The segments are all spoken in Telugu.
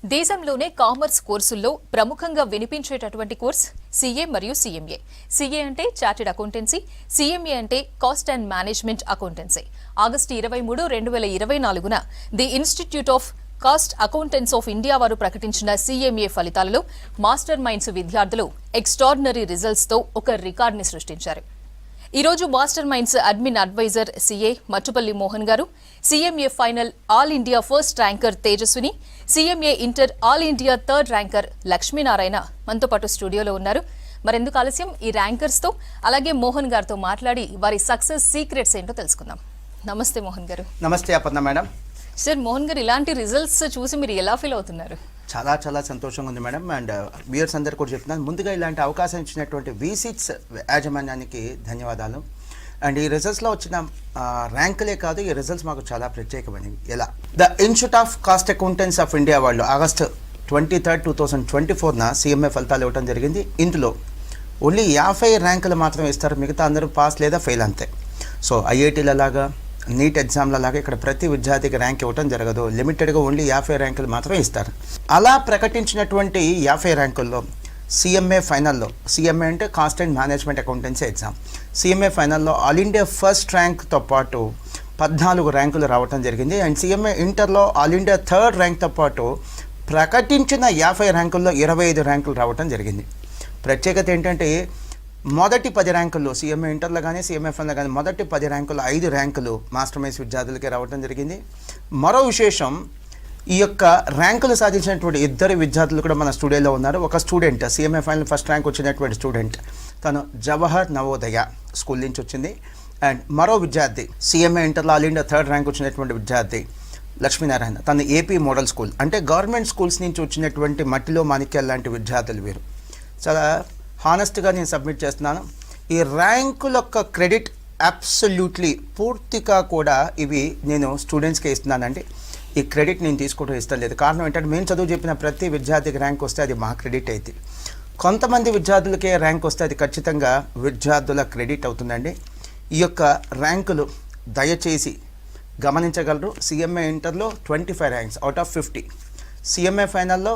దేశంలోనే కామర్స్ కోర్సుల్లో ప్రముఖంగా వినిపించేటటువంటి కోర్స్ సీఏ మరియు సీఎంఏ. సీఏ అంటే చార్టెడ్ అకౌంటెన్సీ, సీఎంఏ అంటే cost and management accountancy. August 23, 2024న the Institute of Cost Accountants of India వారు ప్రకటించిన సీఎంఏ ఫలితాలలో మాస్టర్ మైండ్స్ విద్యార్థులు ఎక్స్ట్రార్డినరీ రిజల్ట్స్తో ఒక రికార్డుని సృష్టించారు. ఈ రోజు Master Minds admin advisor CA Mattupalli Mohan గారు, CMA final all India first ranker Tejaswini, CMA inter all India third ranker Lakshminarayana మనతో పాటు స్టూడియోలో ఉన్నారు. మరెందుకు ఆలస్యం, ఈ ర్యాంకర్స్ తో అలాగే మోహన్ గారితో మాట్లాడి వారి సక్సెస్ సీక్రెట్స్ ఏంటో తెలుసుకుందాం. నమస్తే మోహన్ గారు. నమస్తే అపర్ణ మేడం. సార్, మోహన్ గారు, ఇలాంటి రిజల్ట్స్ చూసి మీరు ఎలా ఫీల్ అవుతున్నారు? చాలా చాలా సంతోషంగా ఉంది మేడం. అండ్ వ్యూయర్స్ అందరు కూడా చెప్తున్నాను, ముందుగా ఇలాంటి అవకాశం ఇచ్చినటువంటి V6 యాజమాన్యానికి ధన్యవాదాలు. అండ్ ఈ రిజల్ట్స్లో వచ్చిన ర్యాంకులే కాదు, ఈ రిజల్ట్స్ మాకు చాలా ప్రత్యేకమైనవి. ఎలా the institute of Cost Accountants of India వాళ్ళు ఆగస్టు 23, 2024న సీఎంఏ ఫలితాలు ఇవ్వడం జరిగింది. ఇందులో ఓన్లీ 50 ర్యాంకులు మాత్రమే ఇస్తారు, మిగతా అందరూ పాస్ లేదా ఫెయిల్ అంతే. సో ఐఐటీల లాగా నీట్ ఎగ్జామ్ల లాగా ఇక్కడ ప్రతి విద్యార్థికి ర్యాంక్ ఇవ్వడం జరగదు, లిమిటెడ్గా ఓన్లీ 50 ర్యాంకులు మాత్రమే ఇస్తారు. అలా ప్రకటించినటువంటి 50 ర్యాంకుల్లో సీఎంఏ ఫైనల్లో, సీఎంఏ అంటే cost and management accountancy exam, CMA ఫైనల్లో ఆల్ ఇండియా ఫస్ట్ ర్యాంక్తో పాటు 14 ర్యాంకులు రావడం జరిగింది. అండ్ సీఎంఏ ఇంటర్లో ఆల్ ఇండియా థర్డ్ ర్యాంక్తో పాటు ప్రకటించిన 50 ర్యాంకుల్లో 25 ర్యాంకులు రావడం జరిగింది. ప్రత్యేకత ఏంటంటే మొదటి 10 ర్యాంకుల్లో సీఎంఏ ఇంటర్లో కానీ సీఎంఏ ఫైనల్లో కానీ మొదటి 10 ర్యాంకుల్లో 5 ర్యాంకులు మాస్టర్ మైండ్స్ విద్యార్థులకే రావడం జరిగింది. మరో విశేషం, ఈ యొక్క ర్యాంకులు సాధించినటువంటి 2 విద్యార్థులు కూడా మన స్టూడియోలో ఉన్నారు. ఒక స్టూడెంట్ సీఎంఏ ఫైనల్ ఫస్ట్ ర్యాంక్ వచ్చినటువంటి స్టూడెంట్, తను జవహర్ నవోదయ స్కూల్ నుంచి వచ్చింది. అండ్ మరో విద్యార్థి సీఎంఏ ఇంటర్లో ఆల్ ఇండియా థర్డ్ ర్యాంక్ వచ్చినటువంటి విద్యార్థి లక్ష్మీనారాయణ, తను ఏపీ మోడల్ స్కూల్, అంటే గవర్నమెంట్ స్కూల్స్ నుంచి వచ్చినటువంటి మట్టిలో మాణిక్యాల లాంటి విద్యార్థులు వీరు. చాలా హానెస్ట్గా నేను సబ్మిట్ చేస్తున్నాను. ఈ ర్యాంకుల యొక్క క్రెడిట్ అబ్సల్యూట్లీ పూర్తిగా కూడా ఇవి నేను స్టూడెంట్స్కే ఇస్తున్నానండి. ఈ క్రెడిట్ నేను తీసుకోవడం ఇష్టం లేదు. కారణం ఏంటంటే మేము చదువు చెప్పిన ప్రతి విద్యార్థికి ర్యాంక్ వస్తే అది మా క్రెడిట్ అయితే, కొంతమంది విద్యార్థులకే ర్యాంక్ వస్తే అది ఖచ్చితంగా విద్యార్థుల క్రెడిట్ అవుతుందండి. ఈ యొక్క ర్యాంకులు దయచేసి గమనించగలరు. సీఎంఏ ఇంటర్లో 25 ర్యాంక్స్ అవుట్ ఆఫ్ 50, సీఎంఏ ఫైనల్లో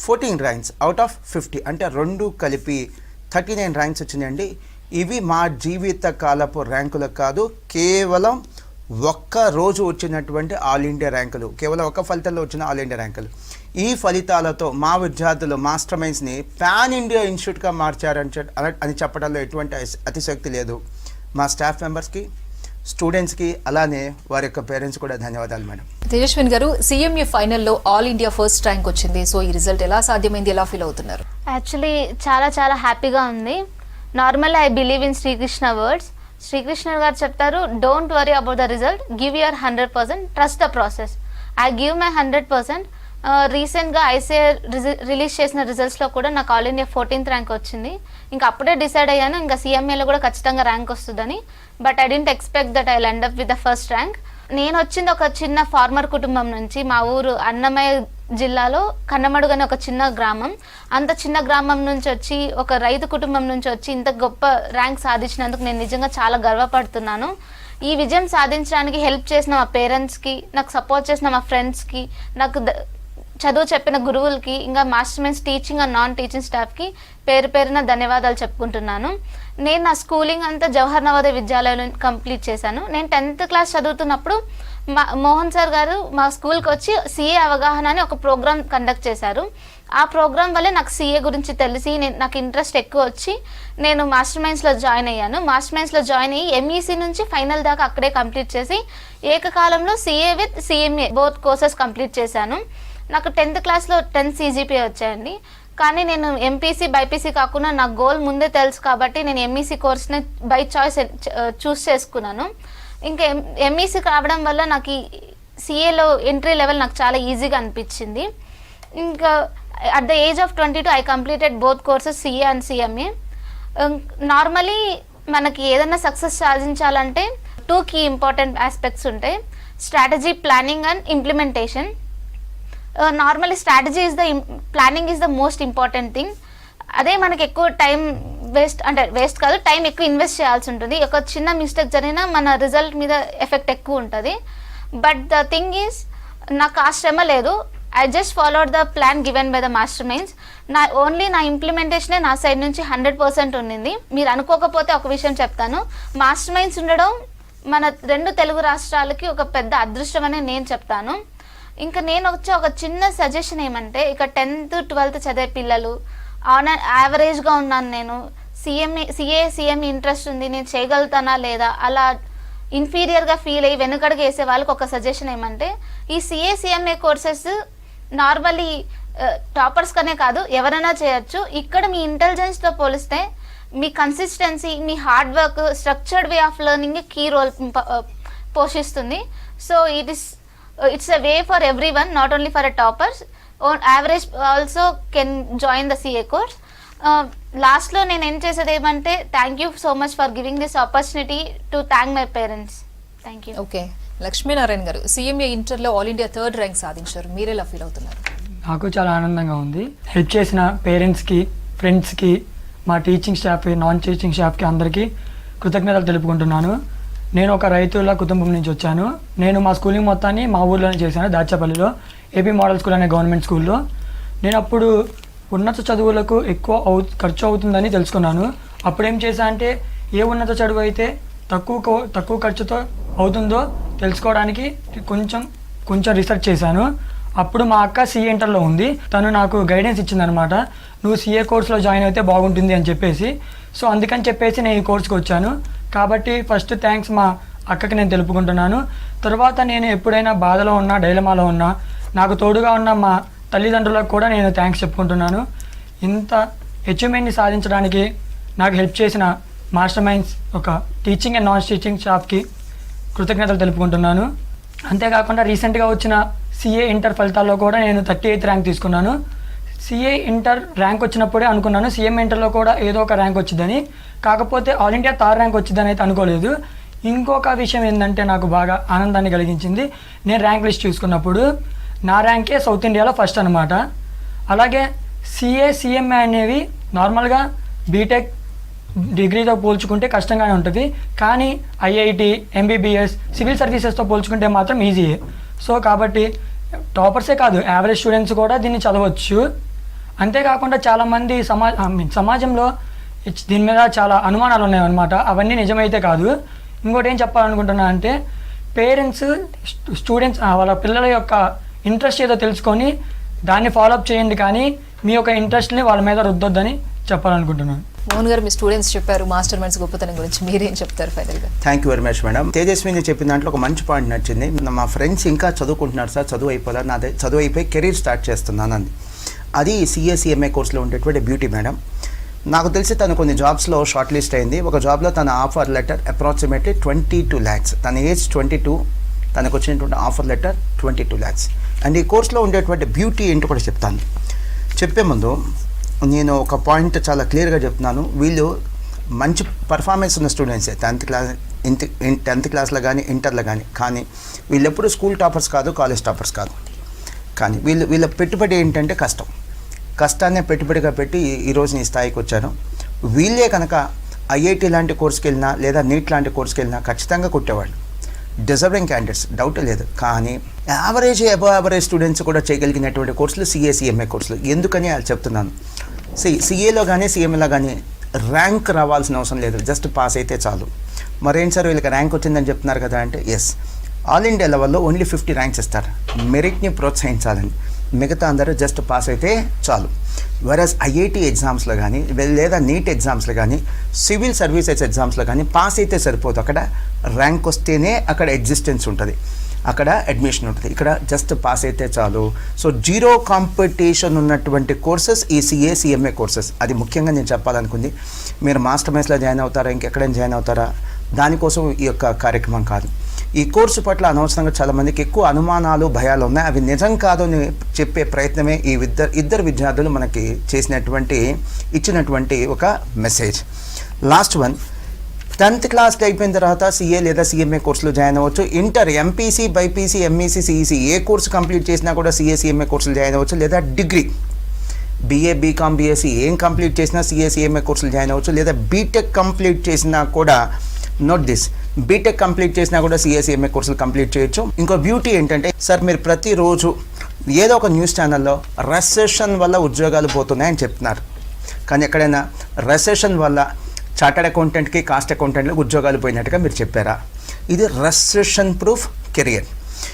14 ర్యాంక్స్ అవుట్ ఆఫ్ 50, అంటే 2 కలిపి 39 ర్యాంక్స్ వచ్చినాయండి. ఇవి మా జీవిత కాలపు ర్యాంకులు కాదు, కేవలం ఒక్క రోజు వచ్చినటువంటి ఆల్ ఇండియా ర్యాంకులు, కేవలం ఒక ఫలితంలో వచ్చిన ఆల్ ఇండియా ర్యాంకులు. ఈ ఫలితాలతో మా విద్యార్థులు మాస్టర్ మైండ్స్ని పాన్ ఇండియా ఇన్స్టిట్యూట్గా మార్చారని చెప్పడంలో ఎటువంటి అతిశక్తి లేదు. మా స్టాఫ్ మెంబర్స్కి, స్టూడెంట్స్కి, అలానే వారి యొక్క పేరెంట్స్ కూడా ధన్యవాదాలు మేడం. తేజస్విని గారు, సీఎంఏ ఫైనల్లో ఆల్ ఇండియా ఫస్ట్ ర్యాంక్ వచ్చింది. సో ఈ రిజల్ట్ ఎలా సాధ్యమైంది, ఎలా ఫీల్ అవుతున్నారు? యాక్చువల్లీ చాలా హ్యాపీగా ఉంది. Normal I believe in Srikrishna words. Srikrishna గారు చెప్తారు, don't worry about the result, give your 100%, trust the process. I give my 100%. రీసెంట్గా ఐసీఐ రిలీజ్ చేసిన రిజల్ట్స్లో కూడా నాకు ఆల్ ఇండియా 14th ర్యాంక్ వచ్చింది. ఇంకా అప్పుడే డిసైడ్ అయ్యాను ఇంకా సీఎంఏలో కూడా ఖచ్చితంగా ర్యాంక్ వస్తుందని. But I didn't expect that I end up with the first rank. నేను వచ్చింది ఒక చిన్న ఫార్మర్ కుటుంబం నుంచి. మా ఊరు అన్నమయ్య జిల్లాలో కన్నమడుగు అనే ఒక చిన్న గ్రామం. అంత చిన్న గ్రామం నుంచి వచ్చి, ఒక రైతు కుటుంబం నుంచి వచ్చి ఇంత గొప్ప ర్యాంక్ సాధించినందుకు నేను నిజంగా చాలా గర్వపడుతున్నాను. ఈ విజయం సాధించడానికి హెల్ప్ చేసిన మా పేరెంట్స్కి, నాకు సపోర్ట్ చేసిన మా ఫ్రెండ్స్కి, నాకు చదువు చెప్పిన గురువులకి, ఇంకా master minds teaching and non teaching స్టాఫ్కి పేరున ధన్యవాదాలు చెప్పుకుంటున్నాను. నేను నా స్కూలింగ్ అంతా జవహర్ నవోదయ విద్యాలయంలో కంప్లీట్ చేశాను. నేను 10th క్లాస్ చదువుతున్నప్పుడు మోహన్ సార్ గారు మా స్కూల్కి వచ్చి సీఏ అవగాహన అని ఒక ప్రోగ్రామ్ కండక్ట్ చేశారు. ఆ ప్రోగ్రామ్ వల్లే నాకు సీఏ గురించి తెలిసి నాకు ఇంట్రెస్ట్ ఎక్కువ వచ్చి నేను మాస్టర్ మైండ్స్లో జాయిన్ అయ్యాను. మాస్టర్ మైండ్స్లో జాయిన్ అయ్యి ఎంఈసీ నుంచి ఫైనల్ దాకా అక్కడే కంప్లీట్ చేసి ఏకకాలంలో CA with CMA both courses complete చేశాను. నాకు 10th క్లాస్లో 10 CGPA వచ్చాయండి. కానీ నేను ఎంపీసీ బైపీసీ కాకుండా నా గోల్ ముందే తెలుసు కాబట్టి నేను ఎంఈసీ కోర్స్ని బై చాయిస్ చూస్ చేసుకున్నాను. ఇంకా ఎంఈసీ కావడం వల్ల నాకు సీఏలో ఎంట్రీ లెవెల్ నాకు చాలా ఈజీగా అనిపించింది. ఇంకా at the age of 22 I completed both courses CA and CMA. Normally మనకి ఏదైనా సక్సెస్ సాధించాలంటే 2 కీ ఇంపార్టెంట్ ఆస్పెక్ట్స్ ఉంటాయి: strategy, planning and implementation. Normally strategy planning is the most important thing. అదే మనకి ఎక్కువ టైం వేస్ట్ కాదు, టైం ఎక్కువ ఇన్వెస్ట్ చేయాల్సి ఉంటుంది. ఒక చిన్న మిస్టేక్ జరిగినా మన రిజల్ట్ మీద ఎఫెక్ట్ ఎక్కువ ఉంటుంది. బట్ ద థింగ్ ఈజ్ నాకు ఆ శ్రమ లేదు. I just followed the plan given by the master minds. నా ఇంప్లిమెంటేషనే నా సైడ్ నుంచి 100% ఉండింది. మీరు అనుకోకపోతే ఒక విషయం చెప్తాను, మాస్టర్ మైండ్స్ ఉండడం మన 2 తెలుగు రాష్ట్రాలకి ఒక పెద్ద అదృష్టం అని నేను చెప్తాను. ఇంకా నేను వచ్చే ఒక చిన్న సజెషన్ ఏమంటే, ఇక 10th 12th చదివే పిల్లలు ఆన్ యావరేజ్గా ఉన్నాను, నేను సిఏ ఇంట్రెస్ట్ ఉంది, నేను చేయగలుగుతానా లేదా, అలా ఇన్ఫీరియర్గా ఫీల్ అయ్యి వెనుకడుగు వేసే వాళ్ళకి ఒక సజెషన్ ఏమంటే, ఈ సిఏ కోర్సెస్ నార్మల్లీ టాపర్స్ కనే కాదు ఎవరైనా చేయొచ్చు. ఇక్కడ మీ ఇంటెలిజెన్స్తో పోలిస్తే మీ కన్సిస్టెన్సీ, మీ hard work, structured way of learning key role పోషిస్తుంది. So it's a way for everyone, not only for a toppers. Average also can join the CA course. లాస్ట్లో నేను ఏం చేసేది ఏమంటే, thank you so much for giving this opportunity to thank my parents. Thank you. Okay, Lakshminarayana గారు, సిఎంఏ ఇంటర్లో ఆల్ ఇండియా 3rd ర్యాంక్ సాధించారు, మీరు ఎలా ఫీల్ అవుతున్నారు? నాకు చాలా ఆనందంగా ఉంది. హెల్ప్ చేసిన పేరెంట్స్కి, ఫ్రెండ్స్కి, మా టీచింగ్ స్టాఫ్కి, నాన్ టీచింగ్ స్టాఫ్కి అందరికీ కృతజ్ఞతలు తెలుపుకుంటున్నాను. నేను ఒక రైతుల కుటుంబం నుంచి వచ్చాను. నేను మా స్కూలింగ్ మొత్తాన్ని మా ఊర్లోనే చేశాను, దాచేపల్లిలో ఏపీ మోడల్ స్కూల్ అనే గవర్నమెంట్ స్కూల్లో. నేను అప్పుడు ఉన్నత చదువులకు ఎక్కువ ఖర్చు అవుతుందని తెలుసుకున్నాను. అప్పుడేం చేశా అంటే, ఏ ఉన్నత చదువు అయితే తక్కువ ఖర్చుతో అవుతుందో తెలుసుకోవడానికి కొంచెం రీసెర్చ్ చేశాను. అప్పుడు మా అక్క సిఏ ఇంటర్లో ఉంది, తను నాకు గైడెన్స్ ఇచ్చిందనమాట, నువ్వు సిఏ కోర్సులో జాయిన్ అయితే బాగుంటుంది అని చెప్పేసి. సో అందుకని చెప్పేసి నేను ఈ కోర్సుకి వచ్చాను. కాబట్టి ఫస్ట్ థ్యాంక్స్ మా అక్కకి నేను తెలుపుకుంటున్నాను. తర్వాత నేను ఎప్పుడైనా బాధలో ఉన్నా, డైలమాలో ఉన్నా, నాకు తోడుగా ఉన్న మా తల్లిదండ్రులకు కూడా నేను థ్యాంక్స్ చెప్పుకుంటున్నాను. ఇంత అచీవ్మెంట్ని సాధించడానికి నాకు హెల్ప్ చేసిన మాస్టర్ మైండ్స్, ఒక టీచింగ్ అండ్ నాన్ టీచింగ్ స్టాఫ్కి కృతజ్ఞతలు తెలుపుకుంటున్నాను. అంతేకాకుండా రీసెంట్గా వచ్చిన సిఏ ఇంటర్ ఫలితాల్లో కూడా నేను 38th ర్యాంక్ తీసుకున్నాను. సిఏ ఇంటర్ ర్యాంక్ వచ్చినప్పుడే అనుకున్నాను సిఎం ఇంటర్లో కూడా ఏదో ఒక ర్యాంక్ వచ్చిందని. కాకపోతే ఆల్ ఇండియా 3rd ర్యాంక్ వచ్చిందని అయితే అనుకోలేదు. ఇంకొక విషయం ఏంటంటే నాకు బాగా ఆనందాన్ని కలిగించింది, నేను ర్యాంక్ లిస్ట్ చూసుకున్నప్పుడు నా ర్యాంకే సౌత్ ఇండియాలో ఫస్ట్ అనమాట. అలాగే సిఎంఏ అనేవి నార్మల్గా బీటెక్ డిగ్రీతో పోల్చుకుంటే కష్టంగానే ఉంటుంది, కానీ ఐఐటి, ఎంబీబీఎస్, సివిల్ సర్వీసెస్తో పోల్చుకుంటే మాత్రం ఈజీయే. సో కాబట్టి టాపర్సే కాదు, యావరేజ్ స్టూడెంట్స్ కూడా దీన్ని చదవచ్చు. అంతేకాకుండా చాలామంది సమాజంలో దీని మీద చాలా అనుమానాలు ఉన్నాయన్నమాట, అవన్నీ నిజమైతే కాదు. ఇంకోటి ఏం చెప్పాలనుకుంటున్నా అంటే, పేరెంట్స్ స్టూడెంట్స్ వాళ్ళ పిల్లల యొక్క ఇంట్రెస్ట్ ఏదో తెలుసుకొని దాన్ని ఫాలోఅప్ చేయండి, కానీ మీ యొక్క ఇంట్రెస్ట్ని వాళ్ళ మీద రుద్దొద్దని చెప్పాలనుకుంటున్నాను. మోహన్ గారు, మీ స్టూడెంట్స్ చెప్పారు మాస్టర్ మైండ్స్ గొప్పతనం గురించి, మీరేం చెప్తారు ఫైనల్గా? Thank you very much madam. Tejaswini చెప్పిన దాంట్లో ఒక మంచి పాయింట్ నచ్చింది. మా ఫ్రెండ్స్ ఇంకా చదువుకుంటున్నారు సార్, చదువు అయిపోలేదు, నాదే చదువు అయిపోయి కెరీర్ స్టార్ట్ చేస్తున్నాను అంది. అది సిఎస్ఈఎంఏ కోర్సులో ఉండేటువంటి బ్యూటీ మేడం. నాకు తెలిసి తను కొన్ని జాబ్స్లో షార్ట్ లిస్ట్ అయింది. ఒక జాబ్లో తన ఆఫర్ లెటర్ అప్రాక్సిమేట్లీ 22 lakhs. తన ఏజ్ 22, తనకు వచ్చినటువంటి ఆఫర్ లెటర్ 22 lakhs. అండ్ ఈ కోర్సులో ఉండేటువంటి బ్యూటీ ఏంటో కూడా చెప్తాను. చెప్పే ముందు నేను ఒక పాయింట్ చాలా క్లియర్గా చెప్తున్నాను. వీళ్ళు మంచి పర్ఫార్మెన్స్ ఉన్న స్టూడెంట్సే 10th క్లాస్లో కానీ ఇంటర్లో కానీ వీళ్ళు ఎప్పుడు స్కూల్ టాపర్స్ కాదు, కాలేజ్ టాపర్స్ కాదు. కానీ వీళ్ళ పెట్టుబడి ఏంటంటే కష్టాన్నే పెట్టుబడిగా పెట్టి ఈరోజు ఈ స్థాయికి వచ్చాను. వీళ్ళే కనుక ఐఐటి లాంటి కోర్సుకి వెళ్ళినా లేదా నీట్ లాంటి కోర్సుకి వెళ్ళినా ఖచ్చితంగా కొట్టేవాళ్ళు, డిజర్వింగ్ క్యాండిడేట్స్, డౌట్ లేదు. కానీ అబవ్ యావరేజ్ స్టూడెంట్స్ కూడా చేయగలిగినటువంటి కోర్సులు సిఏ కోర్సులు. ఎందుకని అది చెప్తున్నాను. సిఏలో కానీ సిఎంఏలో కానీ ర్యాంక్ రావాల్సిన అవసరం లేదు, జస్ట్ పాస్ అయితే చాలు. మరేం సార్ వీళ్ళకి ర్యాంక్ వచ్చిందని చెప్తున్నారు కదా అంటే, ఎస్, ఆల్ ఇండియా లెవెల్లో ఓన్లీ 50 ర్యాంక్స్ ఇస్తారు, మెరిట్ని ప్రోత్సహించాలని. మిగతా అందరూ జస్ట్ పాస్ అయితే చాలు. వెరస్ ఐఐటి ఎగ్జామ్స్లో కానీ లేదా నీట్ ఎగ్జామ్స్లో కానీ సివిల్ సర్వీసెస్ ఎగ్జామ్స్లో కానీ పాస్ అయితే సరిపోదు. అక్కడ ర్యాంక్ వస్తేనే అక్కడ ఎగ్జిస్టెన్స్ ఉంటుంది, అక్కడ అడ్మిషన్ ఉంటుంది. ఇక్కడ జస్ట్ పాస్ అయితే చాలు. సో జీరో కాంపిటీషన్ ఉన్నటువంటి కోర్సెస్ ఈ సిఎంఏ కోర్సెస్. అది ముఖ్యంగా నేను చెప్పాలనుకుంది. మీరు మాస్టర్ మైండ్స్లో జాయిన్ అవుతారా, ఇంకెక్కడైనా జాయిన్ అవుతారా, దానికోసం ఈ యొక్క కార్యక్రమం కాదు. ఈ కోర్సు పట్ల అనవసరంగా చాలామందికి ఎక్కువ అనుమానాలు, భయాలు ఉన్నాయి. అవి నిజం కాదు అని చెప్పే ప్రయత్నమే ఈ ఇద్దరు విద్యార్థులు మనకి ఇచ్చినటువంటి ఒక మెసేజ్. లాస్ట్ వన్, 10th క్లాస్లో అయిపోయిన తర్వాత సిఏ లేదా సిఎంఏ కోర్సులో జాయిన్ అవ్వచ్చు. Inter MPC, BiPC, MEC, CEC ఏ కోర్సు కంప్లీట్ చేసినా కూడా సిఎంఏ కోర్సులు జాయిన్ అవ్వచ్చు. లేదా డిగ్రీ బీఏ, బీకామ్, బీఎస్సీ ఏం కంప్లీట్ చేసినా సిఎంఏ కోర్సులు జాయిన్ అవ్వచ్చు. లేదా బీటెక్ కంప్లీట్ చేసినా కూడా, నోట్ దిస్, బీటెక్ కంప్లీట్ చేసినా కూడా సిఎంఏ కోర్సులు కంప్లీట్ చేయొచ్చు. ఇంకో బ్యూటీ ఏంటంటే, సార్ మీరు ప్రతిరోజు ఏదో ఒక న్యూస్ ఛానల్లో రెసెషన్ వల్ల ఉద్యోగాలు పోతున్నాయని చెప్తున్నారు, కానీ ఎక్కడైనా రెసెషన్ వల్ల చార్టర్డ్ అకౌంటెంట్కి కాస్ట్ అకౌంటెంట్కి ఉద్యోగాలు పోయినట్టుగా మీరు చెప్పారా? ఇది రెసెషన్ ప్రూఫ్ కెరియర్.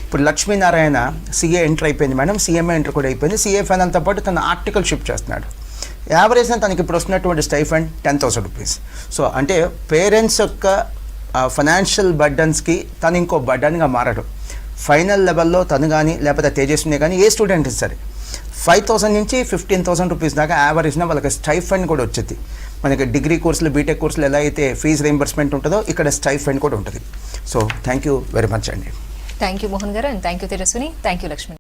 ఇప్పుడు లక్ష్మీనారాయణ సీఏ ఎంటర్ అయిపోయింది మేడం, సిఎంఏ ఎంటర్ కూడా అయిపోయింది, సీఏ ఫైనల్తో పాటు తన ఆర్టికల్ షిఫ్ట్ చేస్తున్నాడు. యావరేజ్గా తనకి ఇప్పుడు వస్తున్నటువంటి స్టైఫండ్ 10,000 రూపీస్. సో అంటే పేరెంట్స్ యొక్క ఫైనాన్షియల్ బర్డన్స్కి తను ఇంకో బర్డన్గా మారడు. ఫైనల్ లెవెల్లో తను కానీ లేకపోతే తేజస్విని కానీ ఏ స్టూడెంట్ సరే 5,000 నుంచి 15,000 రూపీస్ దాకా యావరేజ్న వాళ్ళకి స్టైఫండ్ కూడా వచ్చేది. మనకి డిగ్రీ కోర్సులు బీటెక్ కోర్సులు ఎలా అయితే ఫీజు రీయింబర్స్మెంట్ ఉంటుందో ఇక్కడ స్టైఫండ్ కూడా ఉంటుంది. So thank you very much అండి. థ్యాంక్ యూ మోహన్ గారు and thank you Tejaswini, thank you Lakshmi.